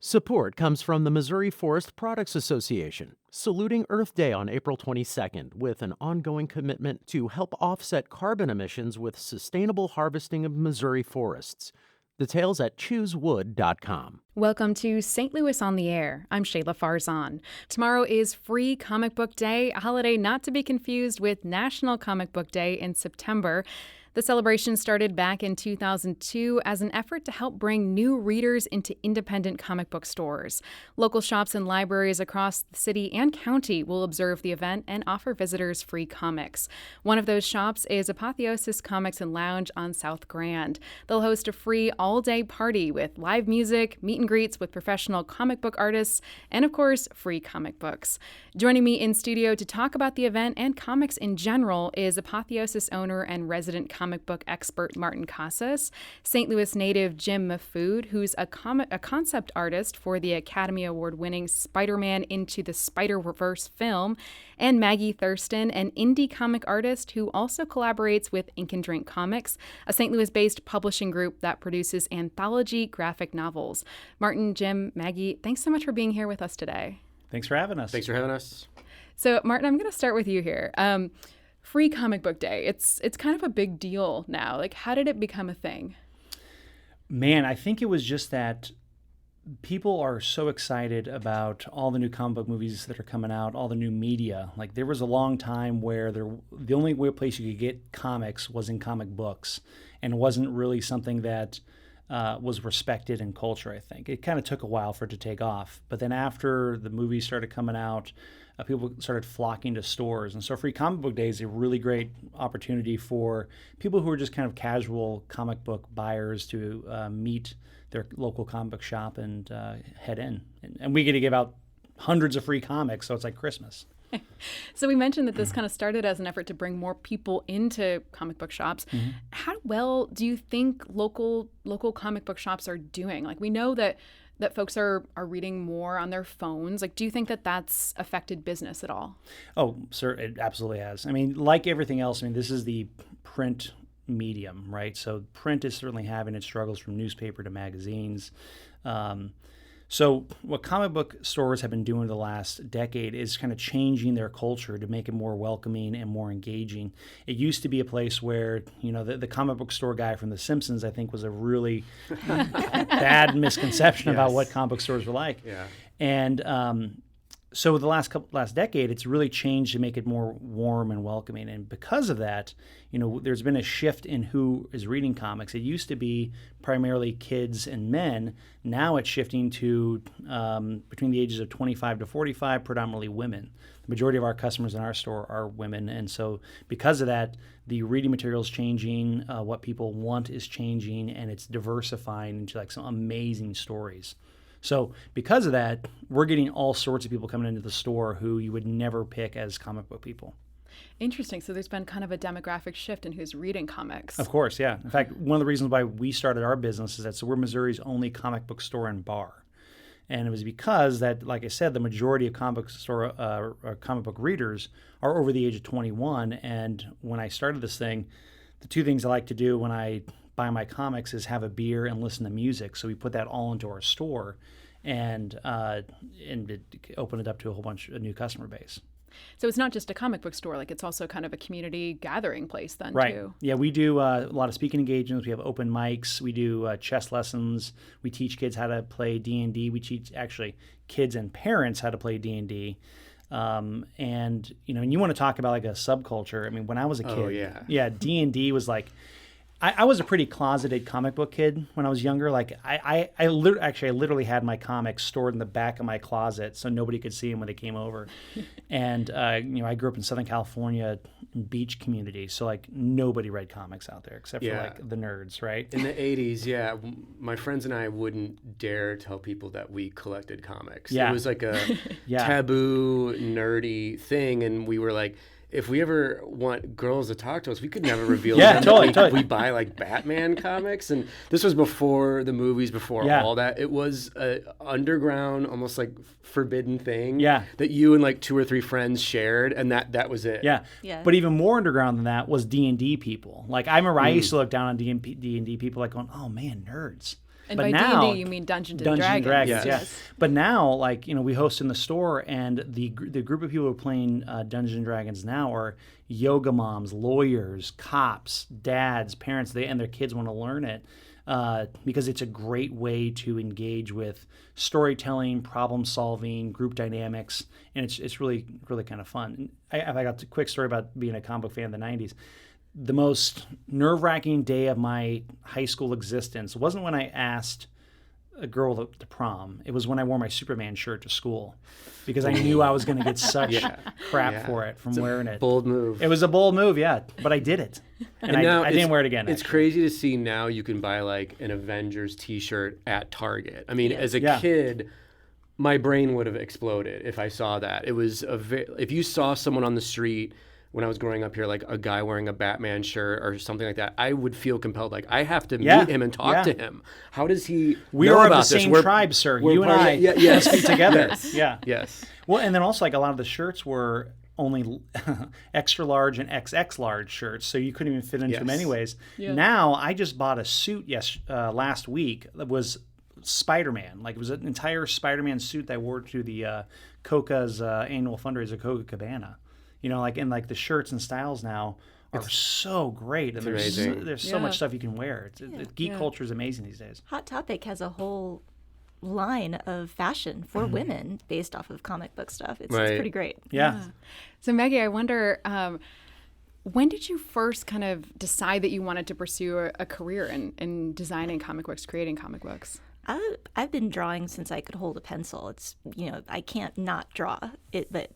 Support comes from the Missouri Forest Products Association, saluting Earth Day on April 22nd with an ongoing commitment to help offset carbon emissions with sustainable harvesting of Missouri forests. Details at choosewood.com. Welcome to St. Louis on the Air. I'm Shayla Farzan. Tomorrow is Free Comic Book Day, a holiday not to be confused with National Comic Book Day in September. The celebration started back in 2002 as an effort to help bring new readers into independent comic book stores. Local shops and libraries across the city and county will observe the event and offer visitors free comics. One of those shops is Apotheosis Comics Lounge on South Grand. They'll host a free all-day party with live music, meet and greets with professional comic book artists, and of course, free comic books. Joining me in studio to talk about the event and comics in general is Apotheosis owner and resident comic book expert Martin Casas, St. Louis native Jim Mahfood, who's a concept artist for the Academy Award-winning Spider-Man Into the Spider-Verse film, and Maggie Thurston, an indie comic artist who also collaborates with Ink and Drink Comics, a St. Louis-based publishing group that produces anthology graphic novels. Martin, Jim, Maggie, thanks so much for being here with us today. Thanks for having us. Thanks for having us. So, Martin, I'm going to start with you here. Free Comic Book Day. It's kind of a big deal now. Like, how did it become a thing? Man, I think it was just that people are so excited about all the new comic book movies that are coming out, all the new media. Like, there was a long time where the only place you could get comics was in comic books, and it wasn't really something that was respected in culture, I think. It kind of took a while for it to take off. But then after the movies started coming out, people started flocking to stores. And so Free Comic Book Day is a really great opportunity for people who are just kind of casual comic book buyers to meet their local comic book shop and head in. And we get to give out hundreds of free comics, so it's like Christmas. So we mentioned that this kind of started as an effort to bring more people into comic book shops. Mm-hmm. How well do you think local comic book shops are doing? Like, we know that folks are reading more on their phones. Like, do you think that that's affected business at all? Oh, sir, it absolutely has. I mean, like everything else, I mean, this is the print medium, right? So print is certainly having its struggles from newspaper to magazines. So what comic book stores have been doing the last decade is kind of changing their culture to make it more welcoming and more engaging. It used to be a place where, you know, the comic book store guy from The Simpsons, I think, was a really bad misconception about what comic book stores were like. Yeah. And so the last decade, it's really changed to make it more warm and welcoming. And because of that, you know, there's been a shift in who is reading comics. It used to be primarily kids and men. Now it's shifting to between the ages of 25 to 45, predominantly women. The majority of our customers in our store are women. And so because of that, the reading material is changing, what people want is changing, and it's diversifying into like some amazing stories. So because of that, we're getting all sorts of people coming into the store who you would never pick as comic book people. Interesting. So there's been kind of a demographic shift in who's reading comics. Of course, yeah. In fact, one of the reasons why we started our business is that we're Missouri's only comic book store and bar. And it was because that, like I said, the majority of comic book readers are over the age of 21. And when I started this thing, the two things I like to do when I buy my comics is have a beer and listen to music. So we put that all into our store and open it up to a whole bunch of new customer base. So it's not just a comic book store, like it's also kind of a community gathering place then, right. Too. Yeah, we do a lot of speaking engagements. We have open mics. We do chess lessons. We teach kids how to play D&D. We teach actually kids and parents how to play D&D. And you know, and you want to talk about like a subculture. I mean, when I was a kid, D&D was like, I was a pretty closeted comic book kid when I was younger. Like I literally had my comics stored in the back of my closet so nobody could see them when they came over. And you know, I grew up in Southern California, beach community, so like nobody read comics out there except for like the nerds, right? In the 80s, my friends and I wouldn't dare tell people that we collected comics. It was like a taboo, nerdy thing, and we were like, if we ever want girls to talk to us, we could never reveal them. Totally. We buy like Batman comics, and this was before the movies, before all that. It was a underground, almost like forbidden thing that you and like 2 or 3 friends shared, and that was it. Yeah. But even more underground than that was D&D people. Like I remember I used to look down on D&D people like going, oh man, nerds. And but by now, D&D, you mean Dungeons and Dragons. Yes. Yeah. But now, like, we host in the store, and the group of people who are playing Dungeons and Dragons now are yoga moms, lawyers, cops, dads, parents. And their kids want to learn it because it's a great way to engage with storytelling, problem solving, group dynamics, and it's really, really kind of fun. I got a quick story about being a comic book fan in the 90s. The most nerve-wracking day of my high school existence wasn't when I asked a girl to prom. It was when I wore my Superman shirt to school because I knew I was going to get such crap for it from wearing it. Bold move. It was a bold move, yeah, but I did it. And I didn't wear it again. It's crazy to see now you can buy like an Avengers t-shirt at Target. I mean, as a kid, my brain would have exploded if I saw that. It was if you saw someone on the street when I was growing up here, like a guy wearing a Batman shirt or something like that, I would feel compelled. Like, I have to meet him and talk to him. How does he We know are about of the this? same tribe, sir. You and I yes. must be together. Yes. Yes. Well, and then also, like, a lot of the shirts were only extra large and XX large shirts, so you couldn't even fit into them anyways. Yeah. Now, I just bought a suit last week that was Spider-Man. Like, it was an entire Spider-Man suit that I wore to the Coca's annual fundraiser, Coca Cabana. The shirts and styles now are so great, and there's so much stuff you can wear. Geek culture is amazing these days. Hot Topic has a whole line of fashion for women based off of comic book stuff. It's pretty great. Yeah. So Maggie, I wonder, when did you first kind of decide that you wanted to pursue a career in designing comic books, creating comic books? I've been drawing since I could hold a pencil. It's I can't not draw it, but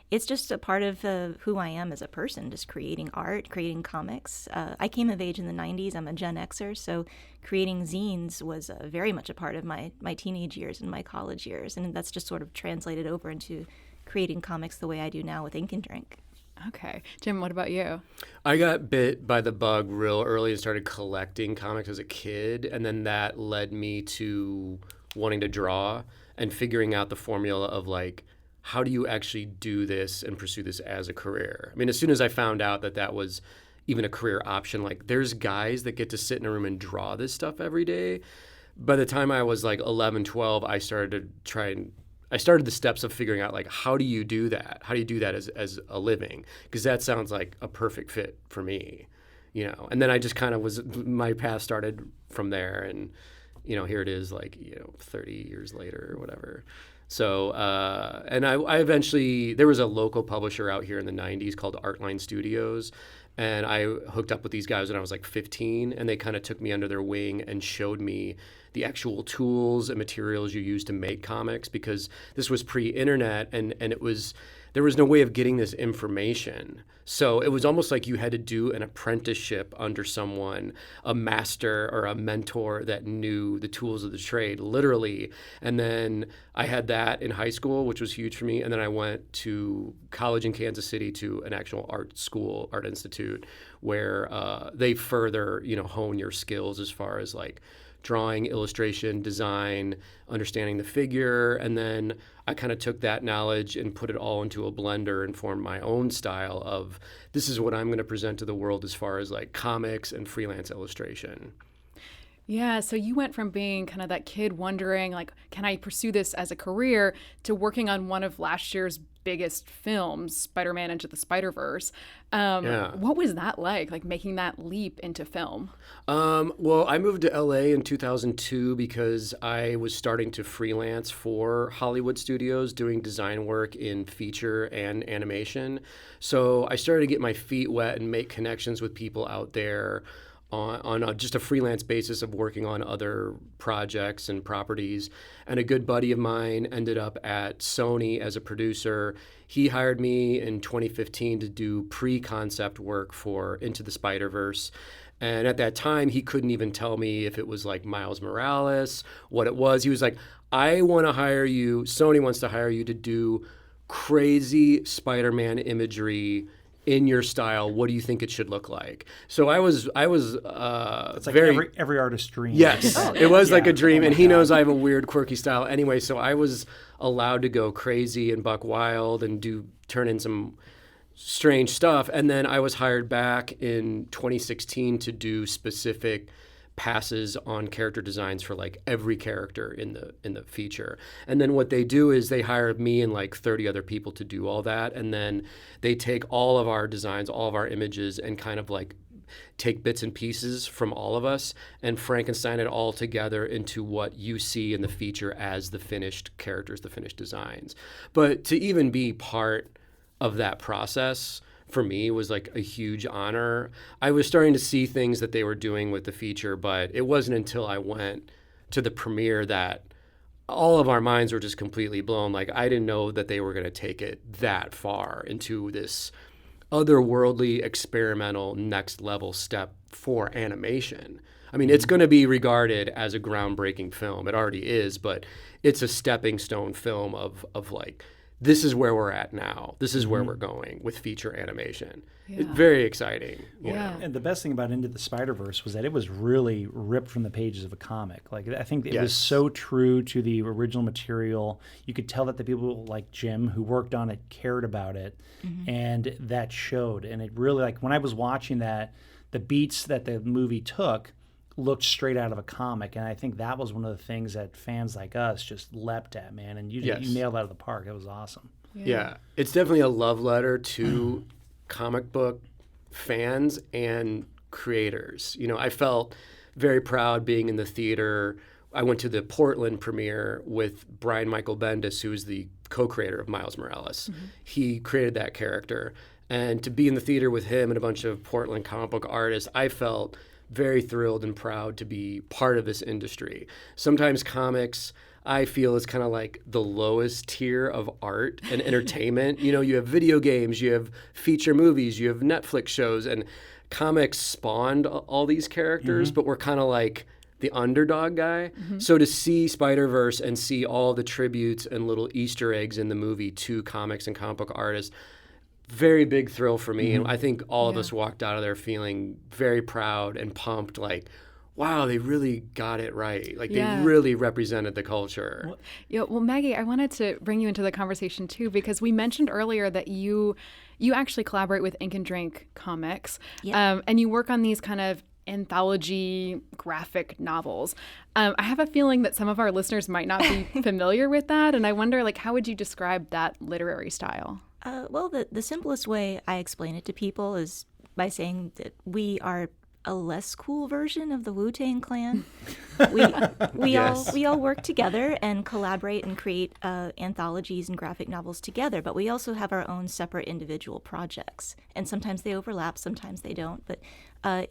it's just a part of who I am as a person, just creating art, creating comics. I came of age in the 90s. I'm a Gen Xer, so creating zines was very much a part of my teenage years and my college years, and that's just sort of translated over into creating comics the way I do now with Ink and Drink. Okay. Jim, what about you? I got bit by the bug real early and started collecting comics as a kid, and then that led me to wanting to draw and figuring out the formula of, like, how do you actually do this and pursue this as a career? I mean, as soon as I found out that was even a career option, like, there's guys that get to sit in a room and draw this stuff every day. By the time I was like 11, 12, I started the steps of figuring out, like, how do you do that? How do you do that as a living? Because that sounds like a perfect fit for me, And then I just kind of my path started from there, and, here it is, like, 30 years later or whatever. So, and I eventually, there was a local publisher out here in the 90s called Artline Studios, and I hooked up with these guys when I was like 15, and they kind of took me under their wing and showed me the actual tools and materials you use to make comics, because this was pre-internet, and there was no way of getting this information. So it was almost like you had to do an apprenticeship under someone, a master or a mentor that knew the tools of the trade, literally. And then I had that in high school, which was huge for me. And then I went to college in Kansas City to an actual art school, art institute, where they further, hone your skills as far as, like, drawing, illustration, design, understanding the figure, and then I kind of took that knowledge and put it all into a blender and formed my own style of, this is what I'm going to present to the world as far as, like, comics and freelance illustration. Yeah, so you went from being kind of that kid wondering, like, can I pursue this as a career, to working on one of last year's biggest films, Spider-Man Into the Spider-Verse. What was that like making that leap into film? Well, I moved to LA in 2002 because I was starting to freelance for Hollywood studios doing design work in feature and animation. So I started to get my feet wet and make connections with people out there on just a freelance basis of working on other projects and properties. And a good buddy of mine ended up at Sony as a producer. He hired me in 2015 to do pre-concept work for Into the Spider-Verse. And at that time, he couldn't even tell me if it was like Miles Morales, what it was. He was like, I want to hire you, Sony wants to hire you to do crazy Spider-Man imagery in your style. What do you think it should look like? So I was it's like every artist's dream. Yes, it was like a dream, and he knows I have a weird, quirky style anyway. So I was allowed to go crazy and buck wild and turn in some strange stuff. And then I was hired back in 2016 to do specific passes on character designs for like every character in the feature. And then what they do is they hire me and like 30 other people to do all that, and then they take all of our designs, all of our images, and kind of like take bits and pieces from all of us and Frankenstein it all together into what you see in the feature as the finished characters, the finished designs. But to even be part of that process for me was like a huge honor. I was starting to see things that they were doing with the feature, but it wasn't until I went to the premiere that all of our minds were just completely blown. Like, I didn't know that they were going to take it that far into this otherworldly, experimental, next level step for animation. I mean, it's going to be regarded as a groundbreaking film. It already is, but it's a stepping stone film of like, this is where we're at now. This is where we're going with feature animation. Yeah. It's very exciting. Yeah. And the best thing about Into the Spider-Verse was that it was really ripped from the pages of a comic. Like, I think it was so true to the original material. You could tell that the people like Jim who worked on it cared about it, and that showed. And it really, like, when I was watching that, the beats that the movie took looked straight out of a comic, and I think that was one of the things that fans like us just leapt at, man. And you nailed it out of the park. It was awesome. Yeah, it's definitely a love letter to comic book fans and creators. You know, I felt very proud being in the theater. I went to the Portland premiere with Brian Michael Bendis, who is the co-creator of Miles Morales. He created that character, and to be in the theater with him and a bunch of Portland comic book artists, I felt very thrilled and proud to be part of this industry. Sometimes comics, I feel, is kind of like the lowest tier of art and entertainment. You know, you have video games, you have feature movies, you have Netflix shows, and comics spawned all these characters, but we're kind of like the underdog guy. So to see Spider-Verse and see all the tributes and little Easter eggs in the movie to comics and comic book artists, very big thrill for me. And I think all of us walked out of there feeling very proud and pumped, like, wow, they really got it right. Like, they really represented the culture. Well, Maggie, I wanted to bring you into the conversation too, because we mentioned earlier that you actually collaborate with Ink and Drink Comics, and you work on these kind of anthology graphic novels. I have a feeling that some of our listeners might not be familiar with that, and I wonder, like, how would you describe that literary style? Well, the simplest way I explain it to people is by saying that we are a less cool version of the Wu-Tang Clan. We all work together and collaborate and create anthologies and graphic novels together, but we also have our own separate individual projects. And sometimes they overlap, sometimes they don't, but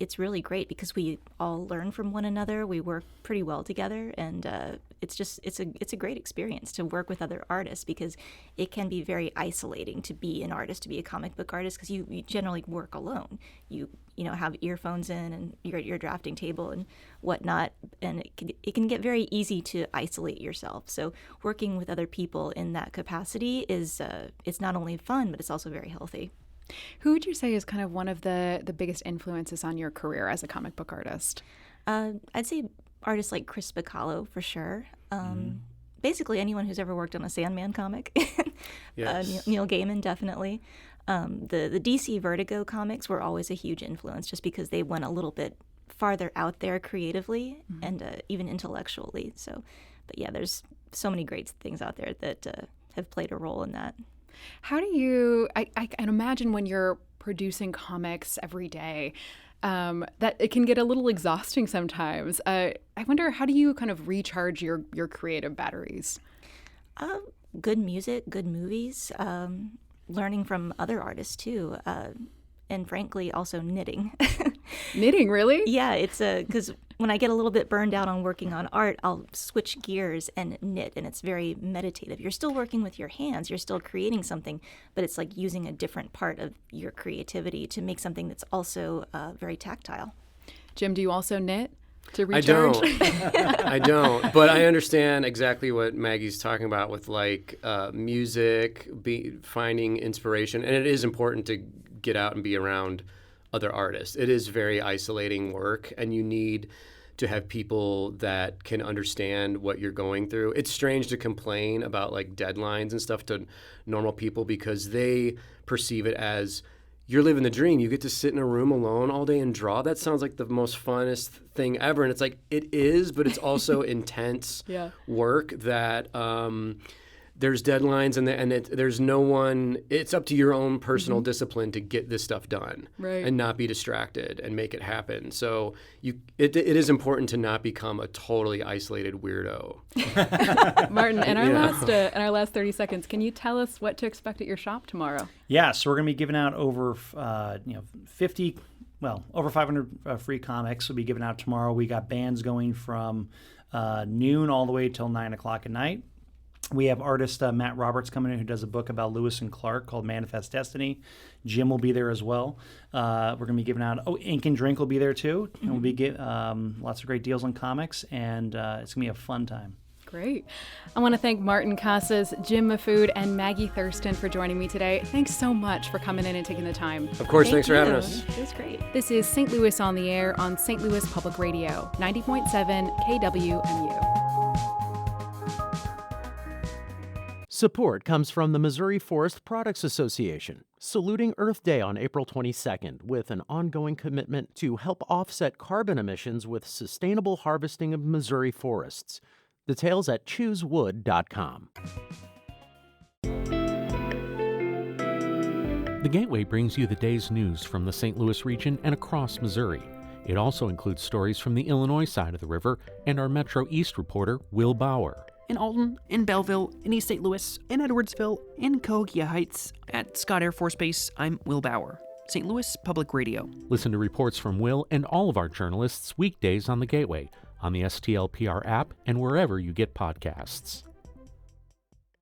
it's really great because we all learn from one another. We work pretty well together, and it's a great experience to work with other artists, because it can be very isolating to be an artist, to be a comic book artist, because you generally work alone. You have earphones in and you're at your drafting table and whatnot, and it can get very easy to isolate yourself. So working with other people in that capacity is it's not only fun, but it's also very healthy. Who would you say is kind of one of the biggest influences on your career as a comic book artist? I'd say artists like Chris Bacallo, for sure. Basically anyone who's ever worked on a Sandman comic. Neil Gaiman, definitely. The DC Vertigo comics were always a huge influence, just because they went a little bit farther out there creatively and even intellectually. So, but yeah, there's so many great things out there that have played a role in that. How do you, I can imagine when you're producing comics every day, that it can get a little exhausting sometimes. I wonder, how do you kind of recharge your creative batteries? Good music, good movies, learning from other artists too, and frankly also knitting. Knitting, really? Yeah, it's because when I get a little bit burned out on working on art, I'll switch gears and knit, and it's very meditative. You're still working with your hands, you're still creating something, but it's like using a different part of your creativity to make something that's also very tactile. Jim, do you also knit to recharge? I don't, but I understand exactly what Maggie's talking about with like music, finding inspiration, and it is important to get out and be around other artists. It is very isolating work, and you need to have people that can understand what you're going through. It's strange to complain about like deadlines and stuff to normal people, because they perceive it as you're living the dream. You get to sit in a room alone all day and draw. That sounds like the most funnest thing ever. And it's like, it is, but it's also intense work that there's deadlines and there's no one. It's up to your own personal discipline to get this stuff done and not be distracted and make it happen. So it is important to not become a totally isolated weirdo. Martin, in our last 30 seconds, can you tell us what to expect at your shop tomorrow? Yeah, so we're going to be giving out over 500 free comics will be given out tomorrow. We got bands going from noon all the way till 9 o'clock at night. We have artist Matt Roberts coming in who does a book about Lewis and Clark called Manifest Destiny. Jim will be there as well. We're going to be giving out, Ink and Drink will be there too. And we'll be lots of great deals on comics, and it's going to be a fun time. Great. I want to thank Martin Casas, Jim Mahfood, and Maggie Thurston for joining me today. Thanks so much for coming in and taking the time. Of course, thanks for having us. It was great. This is St. Louis on the Air on St. Louis Public Radio, 90.7 KWMU. Support comes from the Missouri Forest Products Association, saluting Earth Day on April 22nd with an ongoing commitment to help offset carbon emissions with sustainable harvesting of Missouri forests. Details at choosewood.com. The Gateway brings you the day's news from the St. Louis region and across Missouri. It also includes stories from the Illinois side of the river and our Metro East reporter, Will Bauer. In Alton, in Belleville, in East St. Louis, in Edwardsville, in Cahokia Heights, at Scott Air Force Base, I'm Will Bauer, St. Louis Public Radio. Listen to reports from Will and all of our journalists weekdays on The Gateway, on the STLPR app, and wherever you get podcasts.